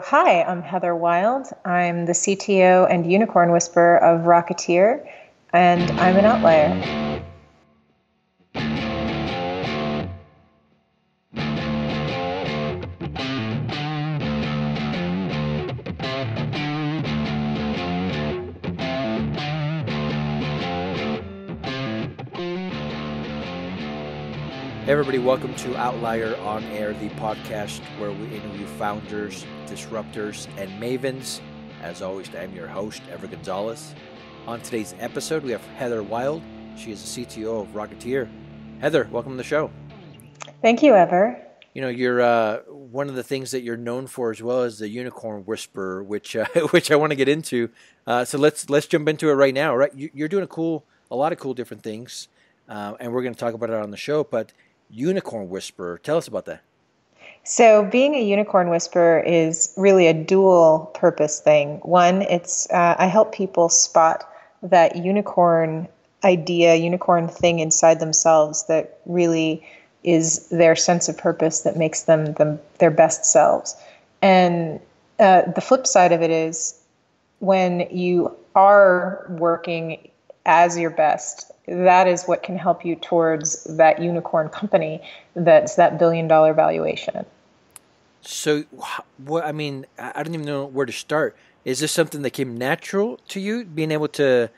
Hi, I'm Heather Wilde. I'm the CTO and unicorn whisperer of ROCeteer, and I'm an outlier. Hey everybody, welcome to Outlier on Air, the podcast where we interview founders, disruptors, and mavens. As always, I'm your host, Ever Gonzalez. On today's episode, we have Heather Wilde. She is the CTO of ROCeteer. Heather, welcome to the show. Thank you, Ever. You know, you're one of the things that you're known for as well as the unicorn whisperer, which which I want to get into. So let's jump into it right now. Right, you're doing a lot of cool different things, and we're going to talk about it on the show. But unicorn whisperer, tell us about that. So being a unicorn whisperer is really a dual purpose thing. One, it's I help people spot that unicorn idea, unicorn thing inside themselves that really is their sense of purpose that makes them their best selves. And the flip side of it is when you are working as your best, that is what can help you towards that unicorn company that's that billion-dollar valuation. So, what I mean, I don't even know where to start. Is this something that came natural to you, being able to,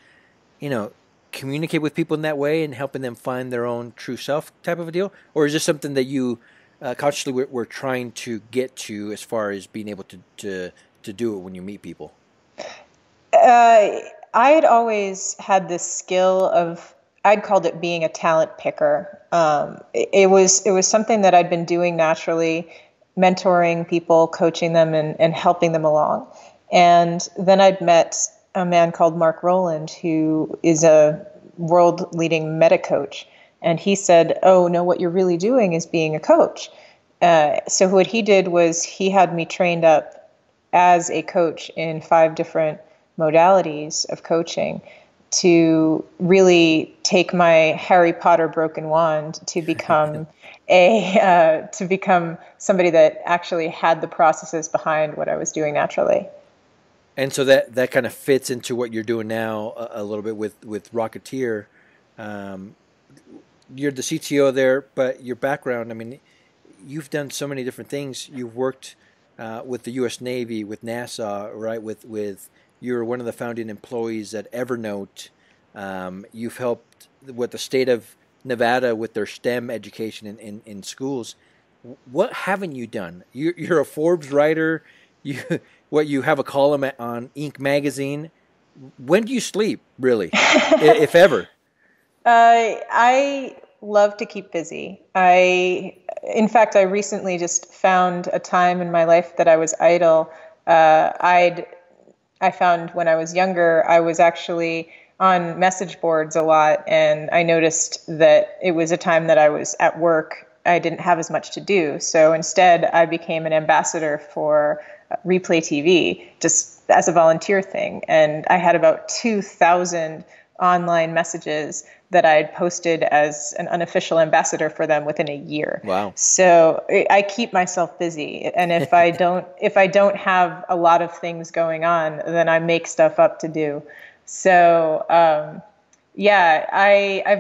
communicate with people in that way and helping them find their own true self type of a deal? Or is this something that you consciously were trying to get to as far as being able to do it when you meet people? I had always had this skill of, I'd called it being a talent picker. It was something that I'd been doing naturally, mentoring people, coaching them, and helping them along. And then I'd met a man called Mark Rowland, who is a world-leading meta coach. And he said, oh, no, what you're really doing is being a coach. So what he did was he had me trained up as a coach in 5 different modalities of coaching to really take my Harry Potter broken wand to become to become somebody that actually had the processes behind what I was doing naturally. And so that kind of fits into what you're doing now a little bit with ROCeteer. You're the CTO there, but your background, I mean, you've done so many different things. You've worked with the U.S. Navy, with NASA, right? With you're one of the founding employees at Evernote. You've helped with the state of Nevada with their STEM education in schools. What haven't you done? You're a Forbes writer. You have a column on Inc. magazine. When do you sleep, really, if ever? I love to keep busy. In fact, I recently just found a time in my life that I was idle. I found when I was younger, I was actually on message boards a lot, and I noticed that it was a time that I was at work. I didn't have as much to do. So instead, I became an ambassador for Replay TV, just as a volunteer thing. And I had about 2,000 online messages that I had posted as an unofficial ambassador for them within a year. Wow. So I keep myself busy. And if I don't have a lot of things going on, then I make stuff up to do. So, I've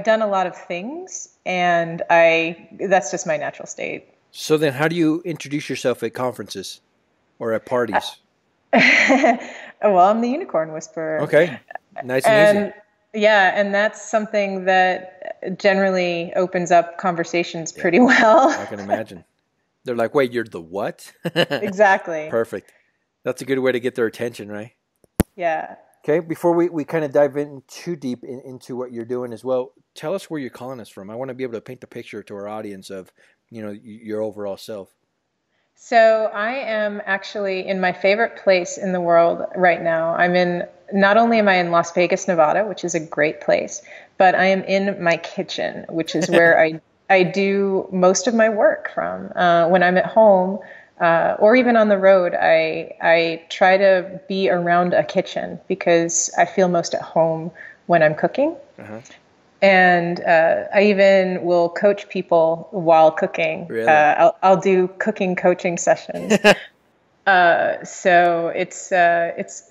done a lot of things, and that's just my natural state. So then how do you introduce yourself at conferences or at parties? Well, I'm the unicorn whisperer. Okay. Nice and easy. Yeah, and that's something that generally opens up conversations pretty well. I can imagine. They're like, wait, you're the what? Exactly. Perfect. That's a good way to get their attention, right? Yeah. Okay, before we kind of dive in too deep into what you're doing as well, tell us where you're calling us from. I want to be able to paint the picture to our audience of, your overall self. So I am actually in my favorite place in the world right now. Not only am I in Las Vegas, Nevada, which is a great place, but I am in my kitchen, which is where I do most of my work from. When I'm at home, or even on the road, I try to be around a kitchen because I feel most at home when I'm cooking. Uh-huh. And I even will coach people while cooking. Really? I'll do cooking coaching sessions. So it's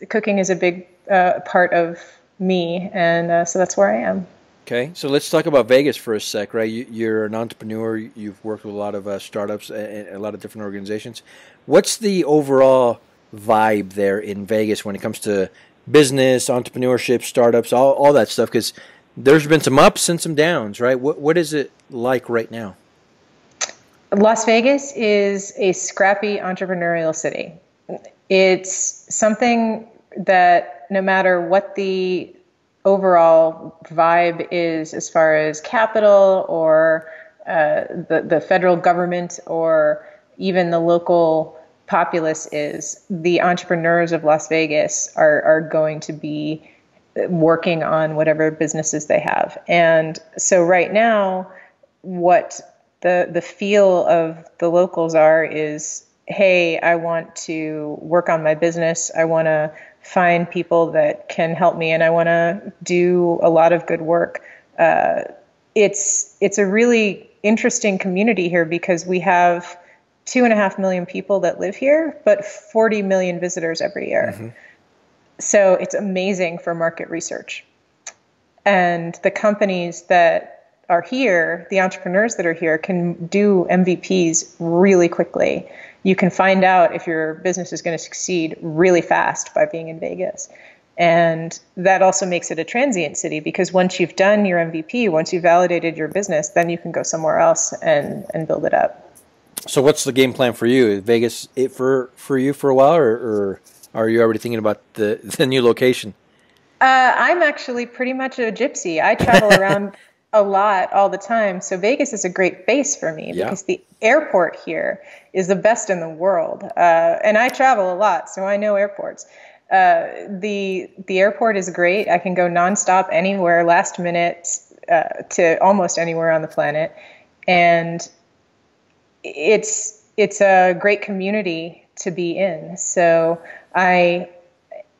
cooking is a big part of me, and so that's where I am. Okay, so let's talk about Vegas for a sec, right? You're an entrepreneur. You've worked with a lot of startups and a lot of different organizations. What's the overall vibe there in Vegas when it comes to business, entrepreneurship, startups, all that stuff? Because there's been some ups and some downs, right? What is it like right now? Las Vegas is a scrappy entrepreneurial city. It's something that no matter what the overall vibe is as far as capital or the federal government or even the local populace is, the entrepreneurs of Las Vegas are going to be working on whatever businesses they have. And so right now, what the feel of the locals are is, hey, I want to work on my business. I want to find people that can help me, and I want to do a lot of good work. It's a really interesting community here because we have 2.5 million people that live here, but 40 million visitors every year. Mm-hmm. So it's amazing for market research. And the companies that are here, the entrepreneurs that are here, can do MVPs really quickly. You can find out if your business is going to succeed really fast by being in Vegas. And that also makes it a transient city because once you've done your MVP, once you've validated your business, then you can go somewhere else and build it up. So what's the game plan for you? Is Vegas it for you for a while, or are you already thinking about the new location? I'm actually pretty much a gypsy. I travel around a lot all the time. So Vegas is a great base for me Yeah. because the airport here is the best in the world. And I travel a lot, so I know airports. The airport is great. I can go nonstop anywhere, last minute, to almost anywhere on the planet. And it's a great community to be in. So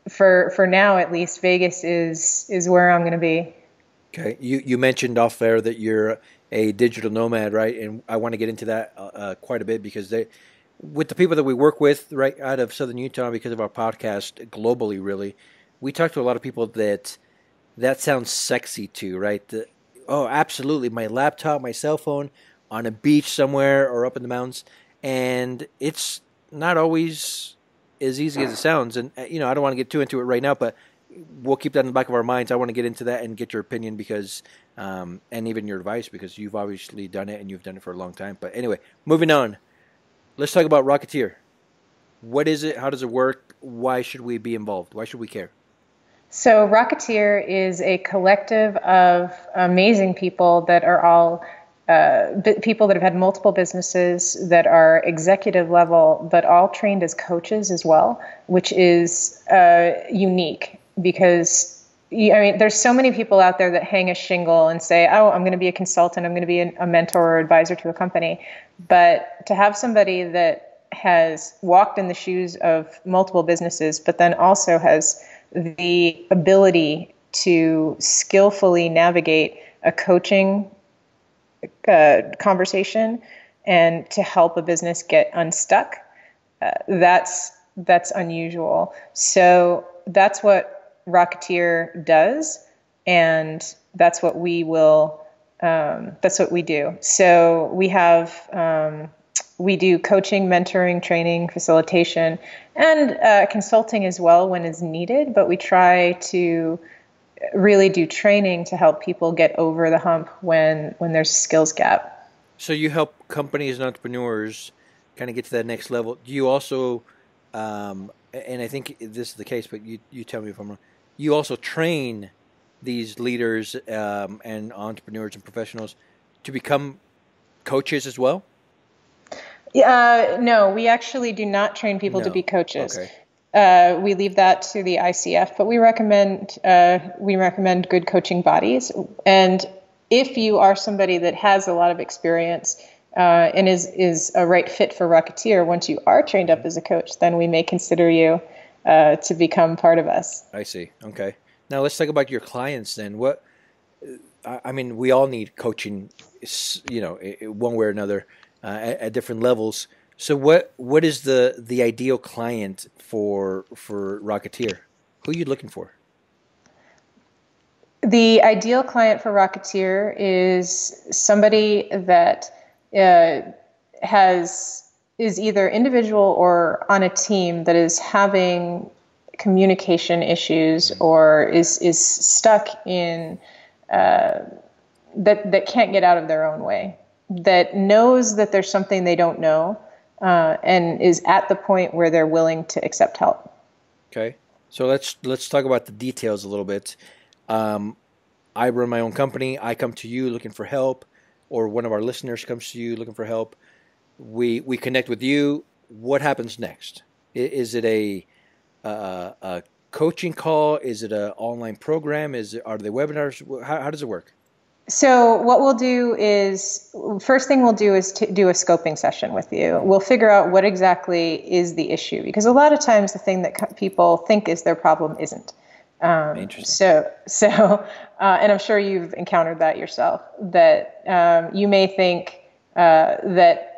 for now at least, Vegas is where I'm going to be. Okay, you mentioned off there that you're a digital nomad, right? And I want to get into that quite a bit because with the people that we work with right out of Southern Utah, because of our podcast globally, really, we talk to a lot of people that sounds sexy too, right? Oh, absolutely, my laptop, my cell phone on a beach somewhere or up in the mountains, and it's not always as easy as it sounds. And I don't want to get too into it right now, but we'll keep that in the back of our minds. I want to get into that and get your opinion because, and even your advice because you've obviously done it and you've done it for a long time. But anyway, moving on. Let's talk about ROCeteer. What is it? How does it work? Why should we be involved? Why should we care? So ROCeteer is a collective of amazing people that are all people that have had multiple businesses that are executive level, but all trained as coaches as well, which is unique because there's so many people out there that hang a shingle and say, oh, I'm going to be a consultant, I'm going to be a mentor or advisor to a company. But to have somebody that has walked in the shoes of multiple businesses, but then also has the ability to skillfully navigate a coaching conversation and to help a business get unstuck, that's unusual. So that's what ROCeteer does, and that's what we will. That's what we do. So we do coaching, mentoring, training, facilitation, and consulting as well when is needed. But we try to really do training to help people get over the hump when there's a skills gap. So you help companies and entrepreneurs kind of get to that next level. Do you also, and I think this is the case, but you tell me if I'm wrong, you also train these leaders and entrepreneurs and professionals to become coaches as well? No, we actually do not train people to No. be coaches. Okay. We leave that to the ICF, but we recommend good coaching bodies. And if you are somebody that has a lot of experience and is a right fit for ROCeteer, once you are trained up as a coach, then we may consider you to become part of us. I see. Okay. Now let's talk about your clients then. We all need coaching, one way or another at different levels. So what is the ideal client for ROCeteer? Who are you looking for? The ideal client for ROCeteer is somebody that uh, has is either individual or on a team that is having communication issues or is stuck in that can't get out of their own way, that knows that there's something they don't know, and is at the point where they're willing to accept help. Okay. So let's talk about the details a little bit. Um, I run my own company. I come to you looking for help, or one of our listeners comes to you looking for help. We connect with you. What happens next? Is it a coaching call? Is it an online program? Are they webinars? How does it work? So what we'll do is, first thing we'll do is to do a scoping session with you. We'll figure out what exactly is the issue, because a lot of times the thing that people think is their problem isn't. Interesting. And I'm sure you've encountered that yourself, that you may think that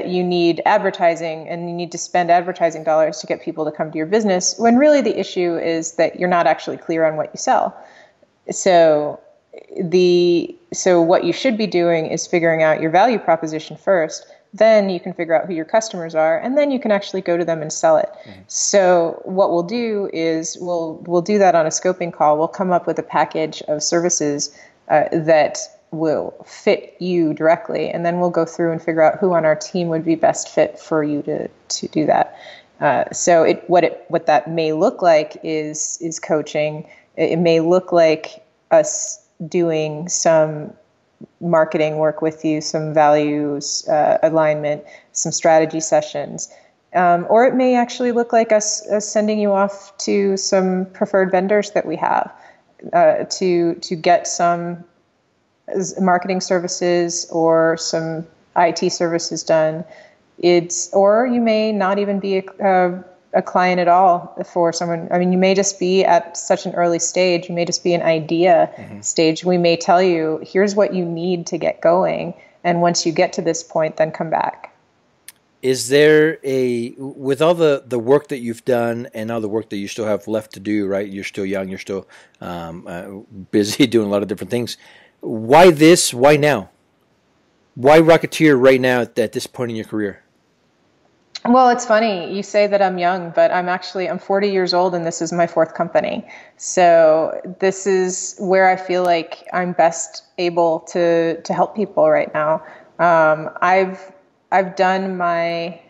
you need advertising and you need to spend advertising dollars to get people to come to your business, when really the issue is that you're not actually clear on what you sell. So what you should be doing is figuring out your value proposition first. Then you can figure out who your customers are, and then you can actually go to them and sell it. Mm-hmm. So what we'll do is we'll do that on a scoping call. We'll come up with a package of services that will fit you directly, and then we'll go through and figure out who on our team would be best fit for you to do that. What that may look like is coaching. It may look like us doing some marketing work with you, some values alignment, some strategy sessions. Or it may actually look like us sending you off to some preferred vendors that we have to get some marketing services or some IT services done. Or you may not even be a client at all for someone. I mean, you may just be at such an early stage. You may just be an idea stage. We may tell you, here's what you need to get going. And once you get to this point, then come back. Is there with all the work that you've done and all the work that you still have left to do, right? You're still young. You're still busy doing a lot of different things. Why this? Why now? Why ROCeteer right now at this point in your career? Well, it's funny you say that I'm young, but I'm 40 years old, and this is my fourth company. So this is where I feel like I'm best able to help people right now. I've done my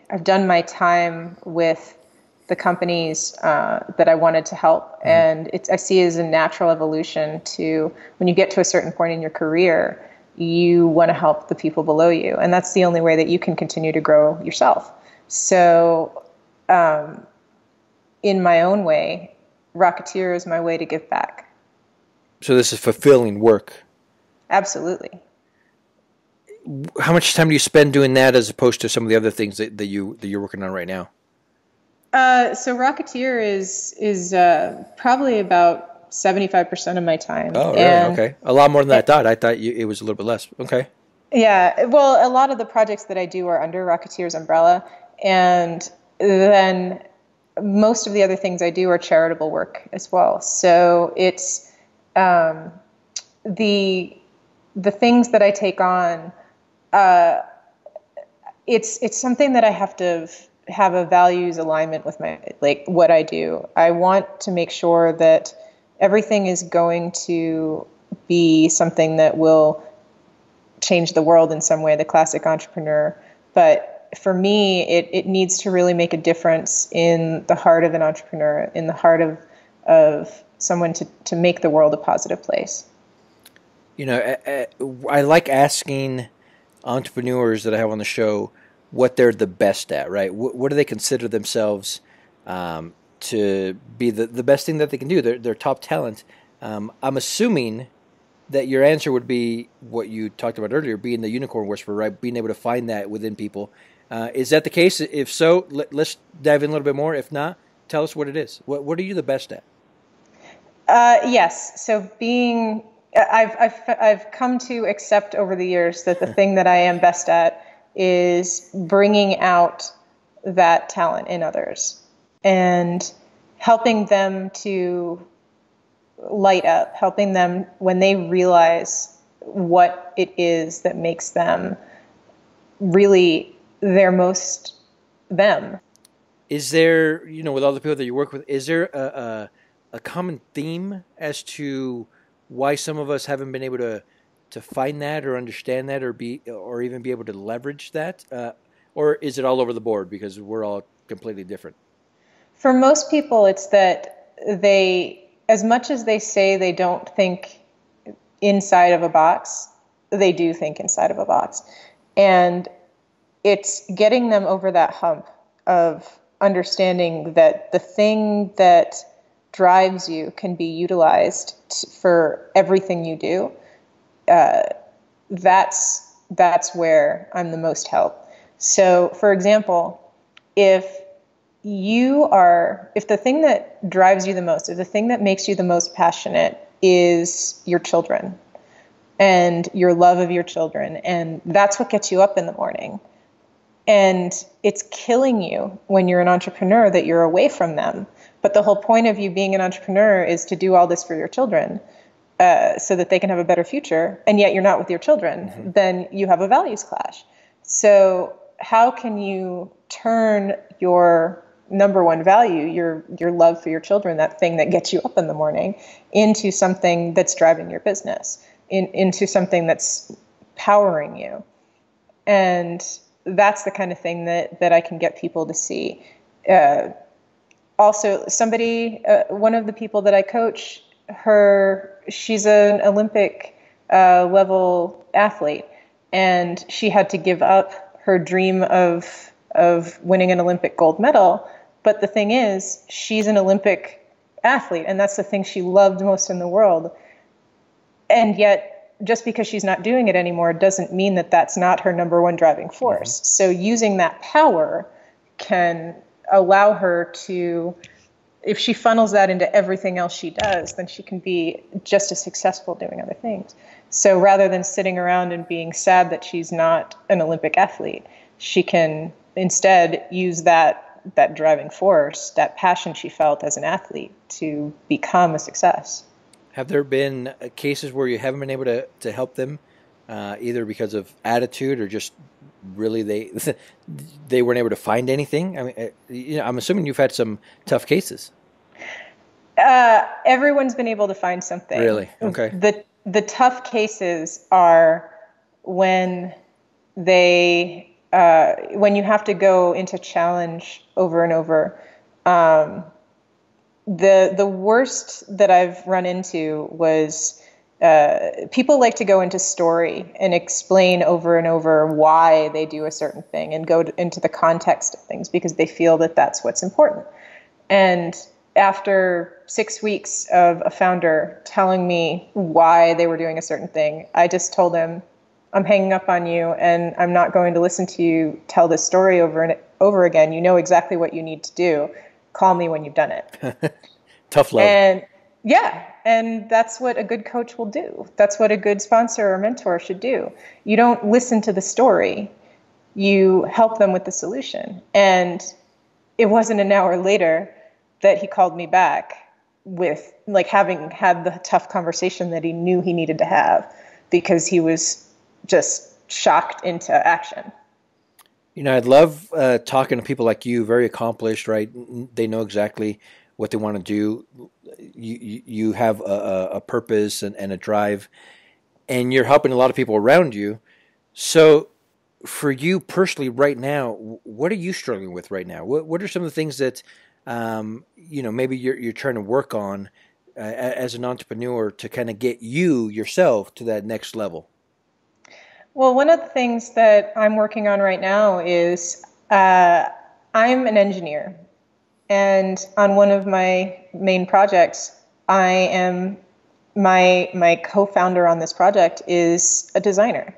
time with the companies that I wanted to help, and I see it as a natural evolution to when you get to a certain point in your career, you want to help the people below you, and that's the only way that you can continue to grow yourself. So, in my own way, ROCeteer is my way to give back. So this is fulfilling work. Absolutely. How much time do you spend doing that as opposed to some of the other things that you're working on right now? So ROCeteer is probably about 75% of my time. Oh, really? Okay. A lot more than I thought. I thought it was a little bit less. Okay. Yeah. Well, a lot of the projects that I do are under ROCeteer's umbrella. And then most of the other things I do are charitable work as well. So it's the things that I take on. It's something that I have to have a values alignment with what I do. I want to make sure that everything is going to be something that will change the world in some way, the classic entrepreneur. But for me, it needs to really make a difference in the heart of an entrepreneur, in the heart of someone to make the world a positive place. You know, I like asking entrepreneurs that I have on the show what they're the best at, right? What do they consider themselves to be the best thing that they can do, their top talent? I'm assuming that your answer would be what you talked about earlier, being the unicorn whisperer, right? Being able to find that within people. Is that the case? If so, let's dive in a little bit more. If not, tell us what it is. What are you the best at? Yes. So I've come to accept over the years that the thing that I am best at is bringing out that talent in others and helping them to light up, helping them when they realize what it is that makes them really their most them. Is there, with all the people that you work with, is there a common theme as to why some of us haven't been able to find that or understand that or even be able to leverage that? Or is it all over the board because we're all completely different? For most people, it's that they, as much as they say they don't think inside of a box, they do think inside of a box. And it's getting them over that hump of understanding that the thing that drives you can be utilized for everything you do. That's where I'm the most help. So, for example, if the thing that drives you the most, if the thing that makes you the most passionate is your children and your love of your children, and that's what gets you up in the morning, and it's killing you when you're an entrepreneur that you're away from them. But the whole point of you being an entrepreneur is to do all this for your children so that they can have a better future, and yet you're not with your children, mm-hmm. Then you have a values clash. So how can you turn your number one value, your love for your children, that thing that gets you up in the morning, into something that's driving your business, into something that's powering you? And that's the kind of thing that I can get people to see. Also, one of the people that I coach, she's an Olympic level athlete, and she had to give up her dream of winning an Olympic gold medal. But the thing is, she's an Olympic athlete, and that's the thing she loved most in the world. And yet, just because she's not doing it anymore doesn't mean that that's not her number one driving force. Mm-hmm. So using that power can allow her to, if she funnels that into everything else she does, then she can be just as successful doing other things. So rather than sitting around and being sad that she's not an Olympic athlete, she can instead use that driving force, that passion she felt as an athlete, to become a success. Have there been cases where you haven't been able to help them, either because of attitude or just really they weren't able to find anything? I mean, I'm assuming you've had some tough cases. Everyone's been able to find something. Really? Okay. The tough cases are when when you have to go into challenge over and over. The worst that I've run into was people like to go into story and explain over and over why they do a certain thing and go into the context of things because they feel that that's what's important. And after 6 weeks of a founder telling me why they were doing a certain thing, I just told him, I'm hanging up on you and I'm not going to listen to you tell this story over and over again. You know exactly what you need to do. Call me when you've done it. Tough love. And yeah, and that's what a good coach will do. That's what a good sponsor or mentor should do. You don't listen to the story. You help them with the solution. And it wasn't an hour later that he called me back with, like, having had the tough conversation that he knew he needed to have because he was just shocked into action. I'd love talking to people like you, very accomplished, right? They know exactly what they want to do. You have a purpose and a drive, and you're helping a lot of people around you. So for you personally right now, what are you struggling with right now? What are some of the things that, maybe you're trying to work on as an entrepreneur to kind of get yourself to that next level? Well, one of the things that I'm working on right now is I'm an engineer. And on one of my main projects, I am my co-founder on this project is a designer.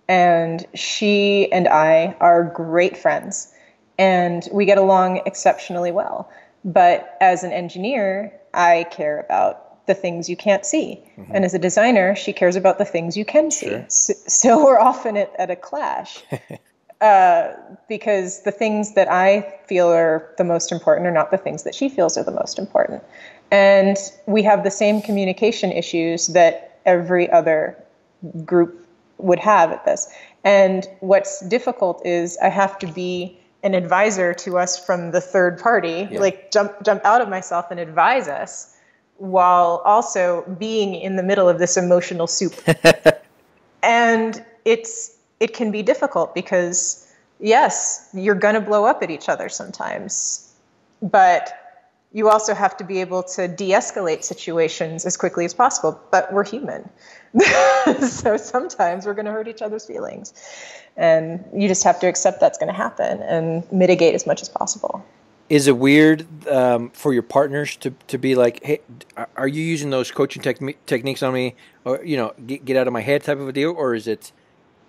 And she and I are great friends. And we get along exceptionally well. But as an engineer, I care about the things you can't see. Mm-hmm. And as a designer, she cares about the things you can see. Sure. So we're often at a clash. because the things that I feel are the most important are not the things that she feels are the most important. And we have the same communication issues that every other group would have at this. And what's difficult is I have to be an advisor to us from the third party, like jump out of myself and advise us, while also being in the middle of this emotional soup. And it can be difficult because, yes, you're going to blow up at each other sometimes, but you also have to be able to de-escalate situations as quickly as possible. But we're human. So sometimes we're going to hurt each other's feelings. And you just have to accept that's going to happen and mitigate as much as possible. Is it weird for your partners to be like, hey, are you using those coaching techniques on me, or get out of my head type of a deal, or is it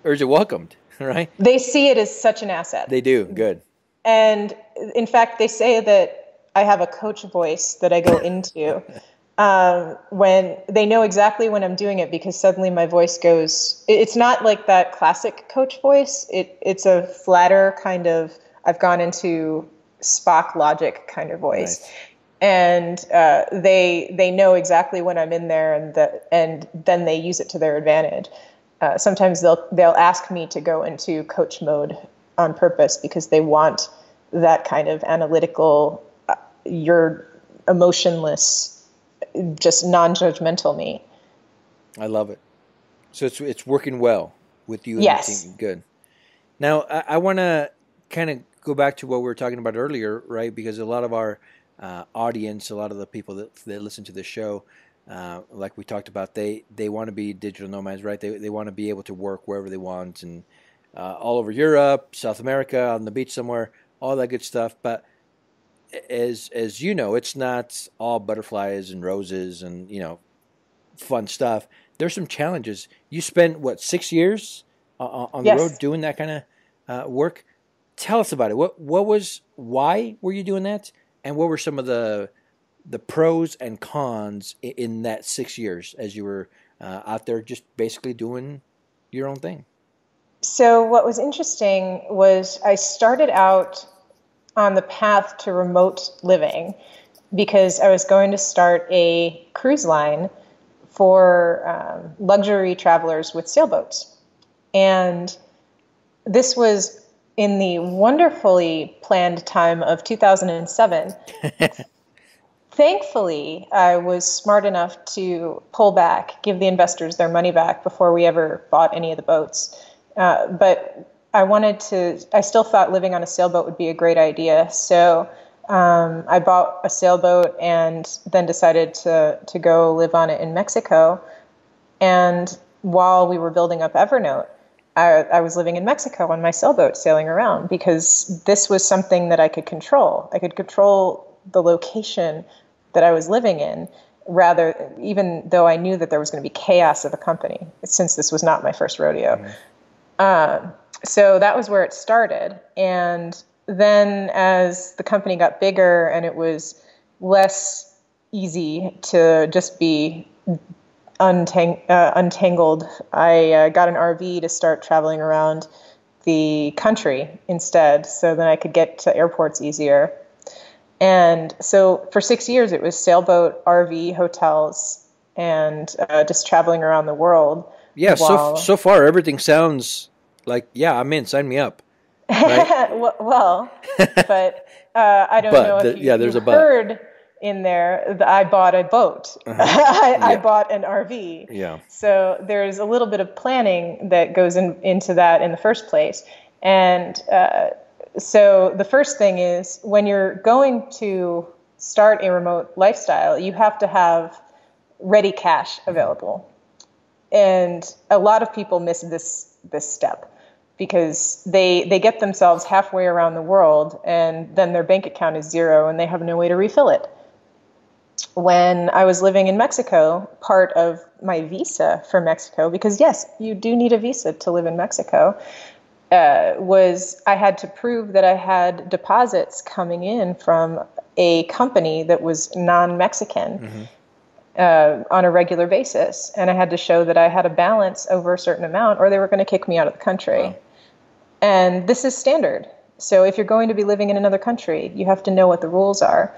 welcomed? Right? They see it as such an asset. They do. Good. And in fact, they say that I have a coach voice that I go into when they know exactly when I'm doing it, because suddenly my voice goes. It's not like that classic coach voice. It's a flatter kind of. I've gone into Spock logic kind of voice. Nice. And they know exactly when I'm in there, and then they use it to their advantage. Sometimes they'll ask me to go into coach mode on purpose because they want that kind of analytical, you're emotionless, just non-judgmental me. I love it. So it's working well with you and yes. the team. Good. Now I want to kind of go back to what we were talking about earlier, right? Because a lot of our audience, a lot of the people that listen to this show, like we talked about, they want to be digital nomads, right? They want to be able to work wherever they want, and all over Europe, South America, on the beach somewhere, all that good stuff. But as you know, it's not all butterflies and roses and fun stuff. There's some challenges. You spent 6 years on the yes. road doing that kind of work. Tell us about it. Why were you doing that? And what were some of the pros and cons in that 6 years as you were out there just basically doing your own thing? So what was interesting was I started out on the path to remote living because I was going to start a cruise line for luxury travelers with sailboats. And this was in the wonderfully planned time of 2007. Thankfully, I was smart enough to pull back, give the investors their money back before we ever bought any of the boats. But I still thought living on a sailboat would be a great idea. So I bought a sailboat and then decided to go live on it in Mexico. And while we were building up Evernote, I was living in Mexico on my sailboat sailing around because this was something that I could control. I could control the location that I was living in, even though I knew that there was going to be chaos of a company, since this was not my first rodeo. Mm-hmm. So that was where it started. And then as the company got bigger and it was less easy to just be untangled, I got an RV to start traveling around the country instead, so then I could get to airports easier. And so for 6 years, it was sailboat, RV, hotels, and just traveling around the world. Yeah, so far everything sounds like, yeah, I'm in, sign me up. Right? Well, but I don't know if you heard in there that I bought a boat. Uh-huh. I bought an RV. Yeah. So there's a little bit of planning that goes into that in the first place. And so the first thing is, when you're going to start a remote lifestyle, you have to have ready cash available. And a lot of people miss this step because they get themselves halfway around the world and then their bank account is zero and they have no way to refill it. When I was living in Mexico, part of my visa for Mexico, because yes, you do need a visa to live in Mexico, was I had to prove that I had deposits coming in from a company that was non-Mexican on a regular basis. And I had to show that I had a balance over a certain amount or they were going to kick me out of the country. Wow. And this is standard. So if you're going to be living in another country, you have to know what the rules are.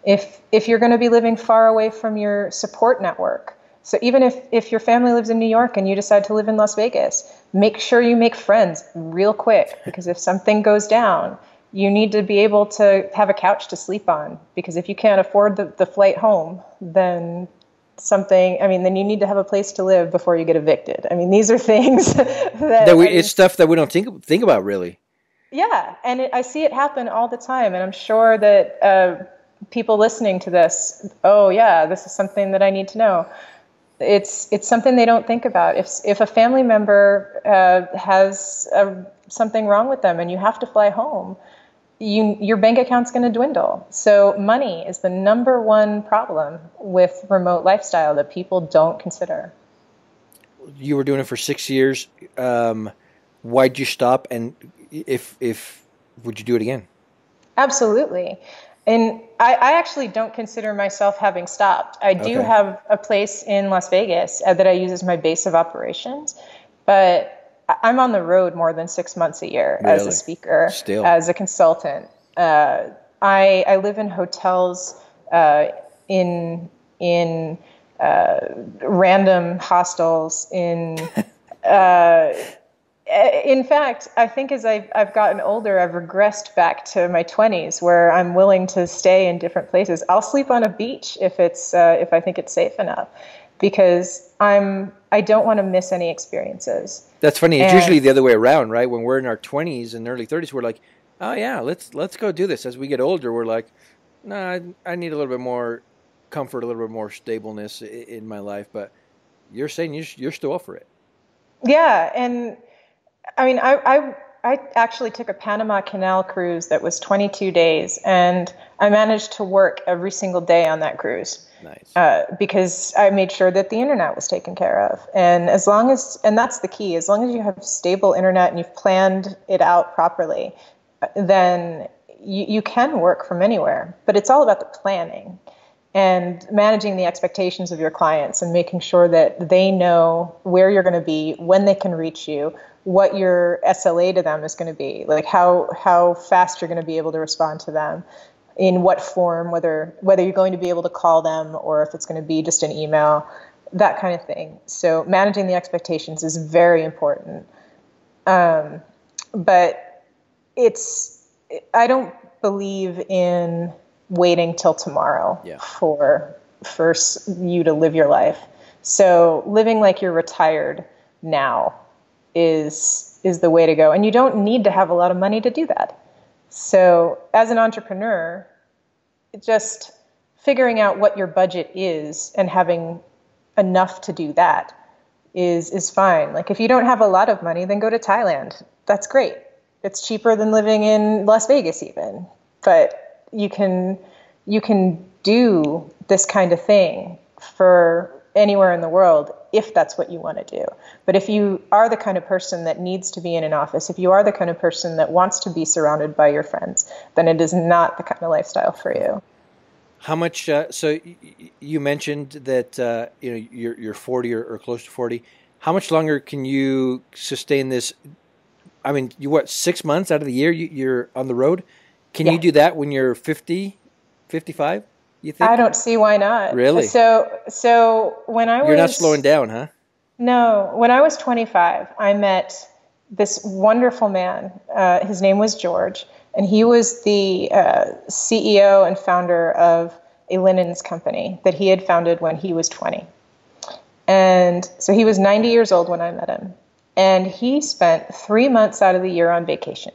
If you're going to be living far away from your support network, so even if your family lives in New York and you decide to live in Las Vegas, make sure you make friends real quick, because if something goes down, you need to be able to have a couch to sleep on, because if you can't afford the flight home, then then you need to have a place to live before you get evicted. I mean, these are things it's stuff that we don't think about, really. Yeah, and I see it happen all the time, and I'm sure that people listening to this, oh yeah, this is something that I need to know. It's something they don't think about. If a family member has something wrong with them and you have to fly home, your bank account's going to dwindle. So money is the number one problem with remote lifestyle that people don't consider. You were doing it for 6 years. Why'd you stop? And if would you do it again? Absolutely. And I actually don't consider myself having stopped. I do have a place in Las Vegas that I use as my base of operations, but I'm on the road more than 6 months a year as a speaker, as a consultant. I live in hotels, in random hostels, in fact, I think as I've gotten older, I've regressed back to my 20s, where I'm willing to stay in different places. I'll sleep on a beach if I think it's safe enough, because I don't want to miss any experiences. That's funny. It's usually the other way around, right? When we're in our 20s and early 30s, we're like, oh yeah, let's go do this. As we get older, we're like, no, I need a little bit more comfort, a little bit more stableness in my life. But you're saying you're still up for it. Yeah, and I mean, I actually took a Panama Canal cruise that was 22 days, and I managed to work every single day on that cruise. Nice. Because I made sure that the internet was taken care of. And and that's the key, as long as you have stable internet and you've planned it out properly, then you can work from anywhere. But it's all about the planning and managing the expectations of your clients and making sure that they know where you're going to be, when they can reach you, what your SLA to them is going to be, like how fast you're going to be able to respond to them, in what form, whether you're going to be able to call them or if it's going to be just an email, that kind of thing. So managing the expectations is very important. But I don't believe in waiting till tomorrow for you to live your life. So living like you're retired now is the way to go. And you don't need to have a lot of money to do that. So as an entrepreneur, just figuring out what your budget is and having enough to do that is fine. Like if you don't have a lot of money, then go to Thailand. That's great. It's cheaper than living in Las Vegas even. But you can do this kind of thing for anywhere in the world if that's what you want to do. But if you are the kind of person that needs to be in an office, if you are the kind of person that wants to be surrounded by your friends, then it is not the kind of lifestyle for you. How much? So you mentioned that you're 40 or close to 40. How much longer can you sustain this? I mean, 6 months out of the year you're on the road? Can you do that when you're 50, 55? You think? I don't see why not. Really? So when you're not slowing down, huh? No. When I was 25, I met this wonderful man. His name was George, and he was the CEO and founder of a linens company that he had founded when he was 20. And so he was 90 years old when I met him. And he spent 3 months out of the year on vacation.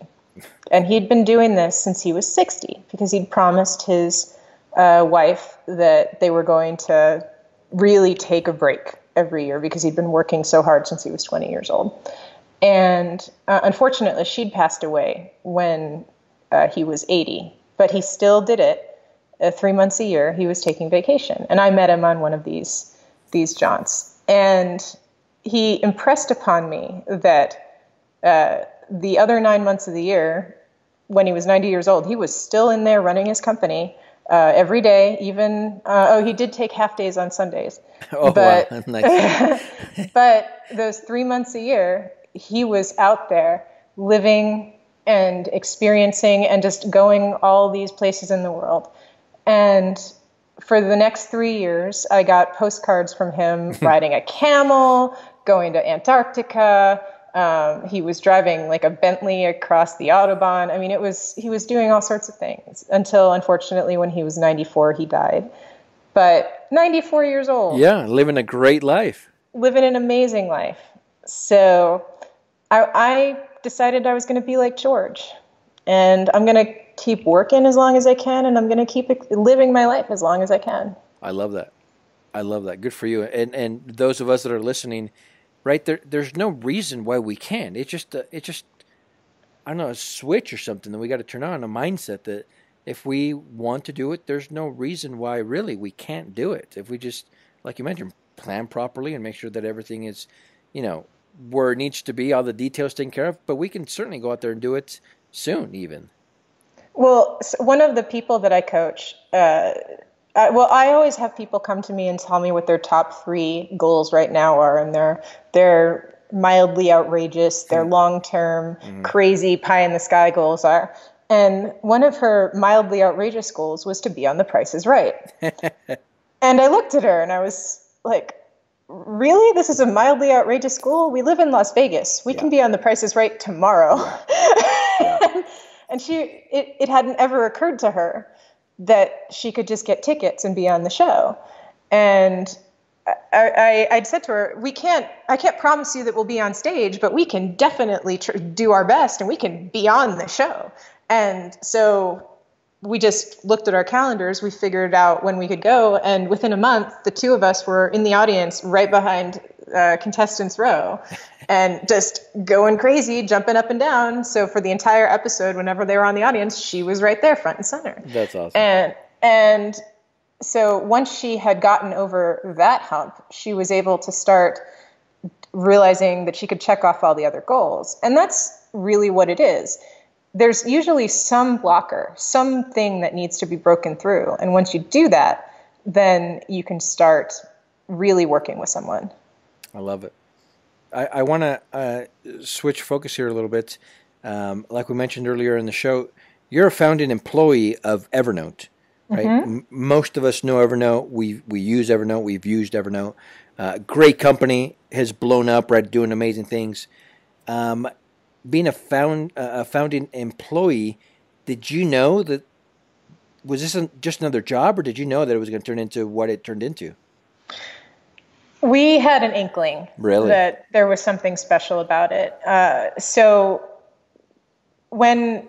And he'd been doing this since he was 60 because he'd promised his wife that they were going to really take a break every year because he'd been working so hard since he was 20 years old. And unfortunately, she'd passed away when he was 80, but he still did it 3 months a year. He was taking vacation. And I met him on one of these jaunts. And he impressed upon me that the other 9 months of the year, when he was 90 years old, he was still in there running his company every day, even, he did take half days on Sundays. Oh, but, wow. Nice. But those 3 months a year, he was out there living and experiencing and just going all these places in the world. And for the next 3 years, I got postcards from him riding a camel, going to Antarctica. He was driving like a Bentley across the Autobahn. I mean, he was doing all sorts of things until, unfortunately, when he was 94, he died. But 94 years old. Yeah, living a great life. Living an amazing life. So I decided I was going to be like George. And I'm going to keep working as long as I can, and I'm going to keep living my life as long as I can. I love that. I love that. Good for you. And those of us that are listening, right there, there's no reason why we can't. It's just I don't know, a switch or something that we got to turn on, a mindset that if we want to do it, there's no reason why really we can't do it. If we just, like you mentioned, plan properly and make sure that everything is, where it needs to be, all the details taken care of. But we can certainly go out there and do it soon, even. Well, one of the people that I coach, I always have people come to me and tell me what their top 3 goals right now are, and they're mildly outrageous, they're long-term, crazy pie-in-the-sky goals are. And one of her mildly outrageous goals was to be on The Price is Right. And I looked at her and I was like, really? This is a mildly outrageous goal? We live in Las Vegas. We can be on The Price is Right tomorrow. Yeah. And it hadn't ever occurred to her that she could just get tickets and be on the show. And I'd said to her, I can't promise you that we'll be on stage, but we can definitely do our best and we can be on the show. And so we just looked at our calendars, we figured out when we could go, and within a month, the 2 of us were in the audience right behind contestants row and just going crazy, jumping up and down. So for the entire episode, whenever they were on the audience, she was right there front and center. That's awesome. And so once she had gotten over that hump, she was able to start realizing that she could check off all the other goals. And that's really what it is. There's usually some blocker, something that needs to be broken through. And once you do that, then you can start really working with someone. I love it. I want to switch focus here a little bit. Like we mentioned earlier in the show, you're a founding employee of Evernote, right? Mm-hmm. Most of us know Evernote. We use Evernote. We've used Evernote. Great company, has blown up, right? Doing amazing things. Being a founding employee, did you know that, was this just another job, or did you know that it was going to turn into what it turned into? We had an inkling that there was something special about it. So when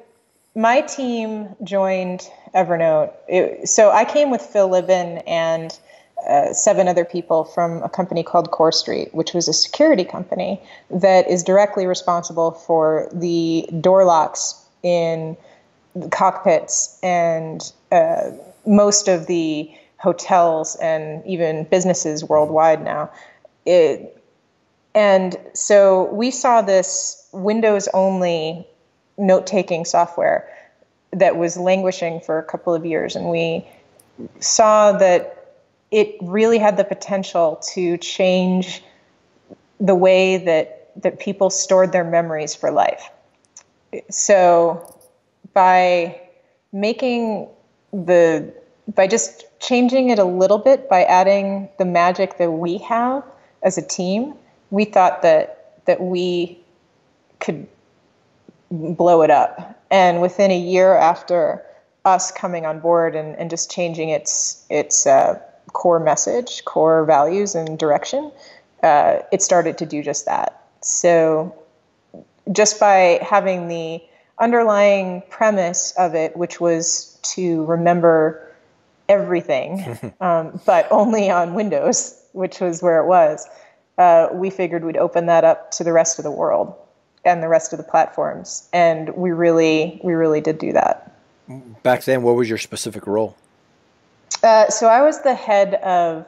my team joined Evernote, so I came with Phil Libin and 7 other people from a company called Core Street, which was a security company that is directly responsible for the door locks in the cockpits and most of the hotels and even businesses worldwide now. And so we saw this Windows-only note-taking software that was languishing for a couple of years, and we saw that it really had the potential to change the way that people stored their memories for life. So by just changing it a little bit, by adding the magic that we have as a team, we thought that we could blow it up. And within a year after us coming on board and just changing its core message, core values and direction, it started to do just that. So just by having the underlying premise of it, which was to remember everything, but only on Windows, which was where it was, we figured we'd open that up to the rest of the world and the rest of the platforms. And we really did do that. Back then, what was your specific role? So I was the head of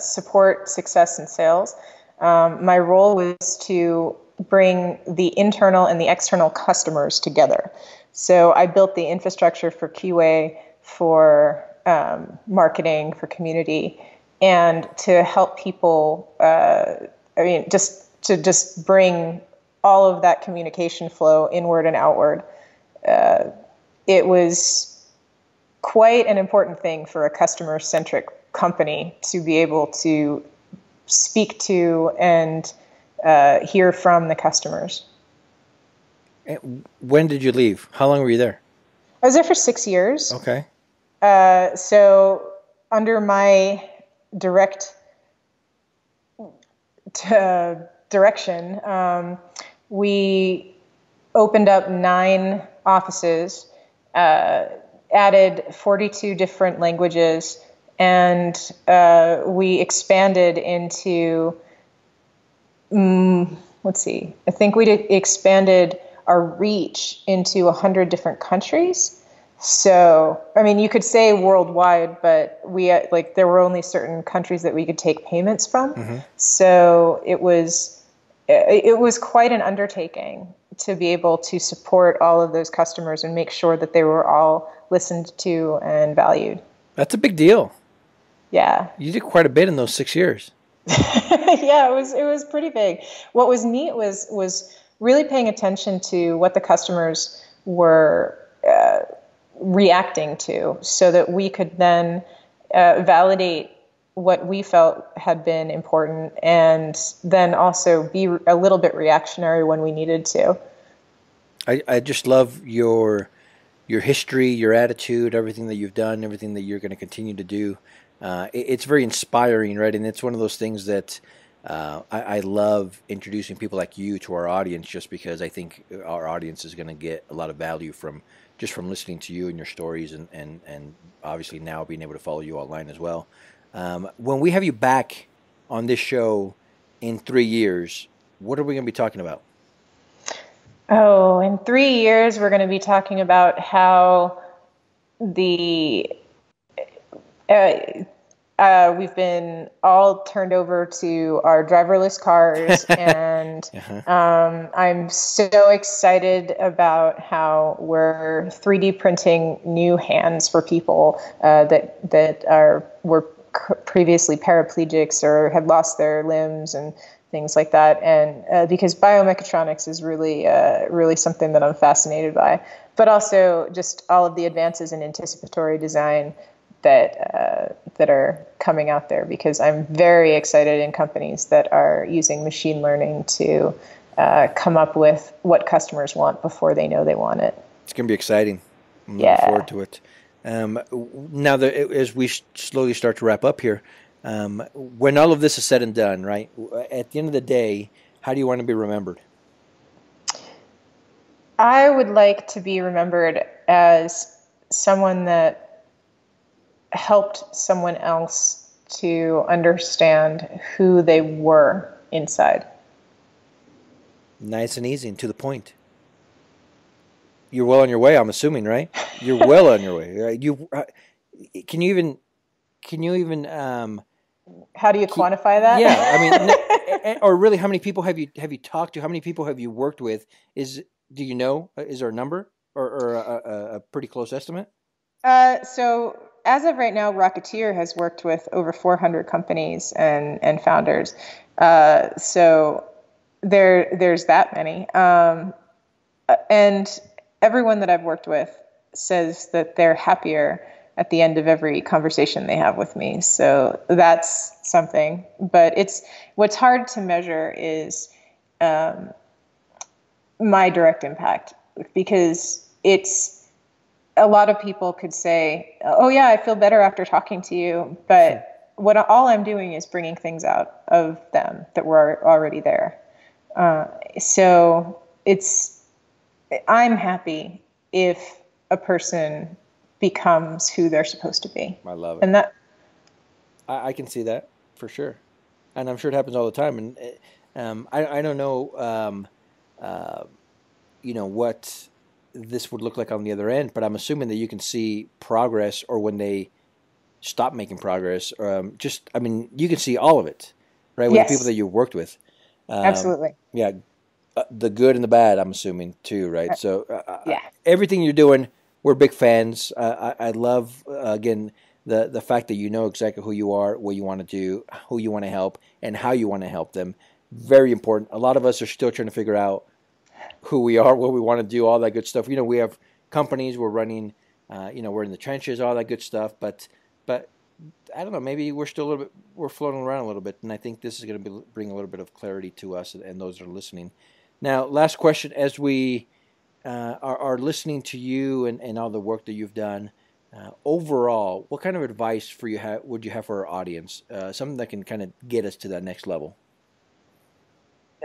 support, success, and sales. My role was to bring the internal and the external customers together. So I built the infrastructure for QA, for marketing, for community, and to help people, just bring all of that communication flow inward and outward. It was quite an important thing for a customer-centric company to be able to speak to and hear from the customers. And when did you leave? How long were you there? I was there for 6 years. Okay. So under my direct direction, we opened up 9 offices, added 42 different languages, and we expanded into, let's see, I think we expanded our reach into 100 different countries. So, I mean, you could say worldwide, but we there were only certain countries that we could take payments from. Mm-hmm. So it was quite an undertaking to be able to support all of those customers and make sure that they were all listened to and valued. That's a big deal. Yeah. You did quite a bit in those 6 years. Yeah, it was pretty big. What was neat was really paying attention to what the customers were reacting to, so that we could then validate what we felt had been important, and then also be a little bit reactionary when we needed to. I just love your history, your attitude, everything that you've done, everything that you're going to continue to do. It's very inspiring, right? And it's one of those things that I love introducing people like you to our audience, just because I think our audience is going to get a lot of value from listening to you and your stories, and obviously now being able to follow you online as well. When we have you back on this show in 3 years, what are we going to be talking about? Oh, in 3 years, we're going to be talking about how we've been all turned over to our driverless cars, and I'm so excited about how we're 3D printing new hands for people that were previously paraplegics or had lost their limbs and things like that. And because biomechatronics is really something that I'm fascinated by, but also just all of the advances in anticipatory design that are coming out there, because I'm very excited in companies that are using machine learning to come up with what customers want before they know they want it. It's going to be exciting. I'm looking forward to it. Now that as we slowly start to wrap up here, when all of this is said and done, right, at the end of the day, how do you want to be remembered? I would like to be remembered as someone that helped someone else to understand who they were inside. Nice and easy and to the point. You're well on your way, I'm assuming, right? You're well on your way. Right? Can you even how do you quantify that? Yeah, I mean, or really, how many people have you talked to? How many people have you worked with? Do you know? Is there a number or a pretty close estimate? So as of right now, ROCeteer has worked with over 400 companies and founders. So there's that many. And everyone that I've worked with says that they're happier at the end of every conversation they have with me. So that's something. But what's hard to measure is my direct impact, because a lot of people could say, oh yeah, I feel better after talking to you. But all I'm doing is bringing things out of them that were already there. So I'm happy if a person becomes who they're supposed to be. I love it. And that I can see that for sure. And I'm sure it happens all the time. And I don't know, what this would look like on the other end, but I'm assuming that you can see progress, or when they stop making progress, you can see all of it, right? With yes. the people that you've worked with. Absolutely. Yeah. The good and the bad, I'm assuming too, right? So yeah. Everything you're doing, we're big fans. I love, again, the fact that you know exactly who you are, what you want to do, who you want to help, and how you want to help them. Very important. A lot of us are still trying to figure out who we are, what we want to do, all that good stuff. We have companies, we're running, we're in the trenches, all that good stuff. But I don't know, maybe we're still we're floating around a little bit, and I think this is going to bring a little bit of clarity to us and those that are listening. Now, last question, as we are listening to you and all the work that you've done, overall, what kind of advice would you have for our audience? Something that can kind of get us to that next level.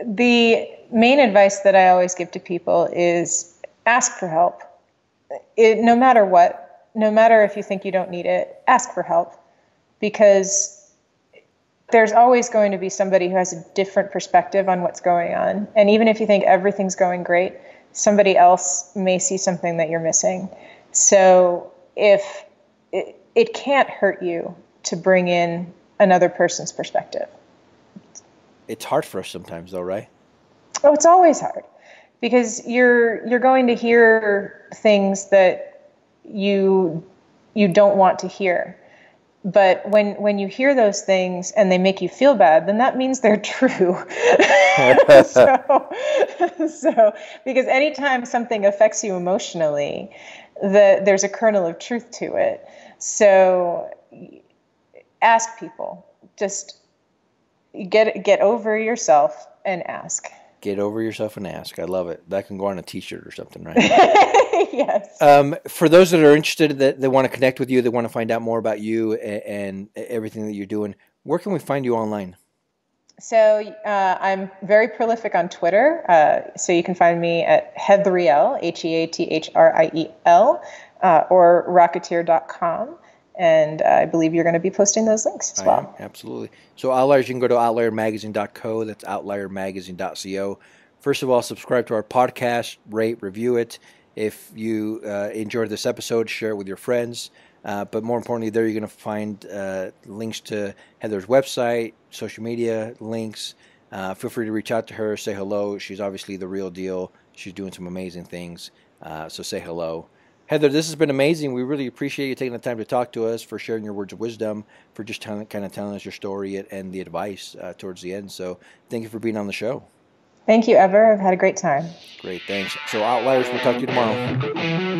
The main advice that I always give to people is ask for help. No matter what, no matter if you think you don't need it, ask for help, because there's always going to be somebody who has a different perspective on what's going on. And even if you think everything's going great, somebody else may see something that you're missing. So if it can't hurt you to bring in another person's perspective. It's hard for us sometimes, though, right? Oh, it's always hard, because you're going to hear things that you don't want to hear. But when you hear those things and they make you feel bad, then that means they're true. So because anytime something affects you emotionally, there's a kernel of truth to it. So ask people. Just get over yourself and ask. Get over yourself and ask. I love it. That can go on a T-shirt or something, right? Yes. For those that are interested, that they want to connect with you, they want to find out more about you and everything that you're doing, where can we find you online? So I'm very prolific on Twitter. So you can find me at Heathriel, Heathriel, or ROCeteer.com. And I believe you're going to be posting those links as well. Absolutely. So Outliers, you can go to outliermagazine.co. That's outliermagazine.co. First of all, subscribe to our podcast, rate, review it. If you enjoyed this episode, share it with your friends. But more importantly, there you're going to find links to Heather's website, social media links. Feel free to reach out to her, say hello. She's obviously the real deal. She's doing some amazing things. So say hello. Heather, this has been amazing. We really appreciate you taking the time to talk to us, for sharing your words of wisdom, for just kind of telling us your story and the advice towards the end. So thank you for being on the show. Thank you, Ever. I've had a great time. Great, thanks. So Outliers, we'll talk to you tomorrow.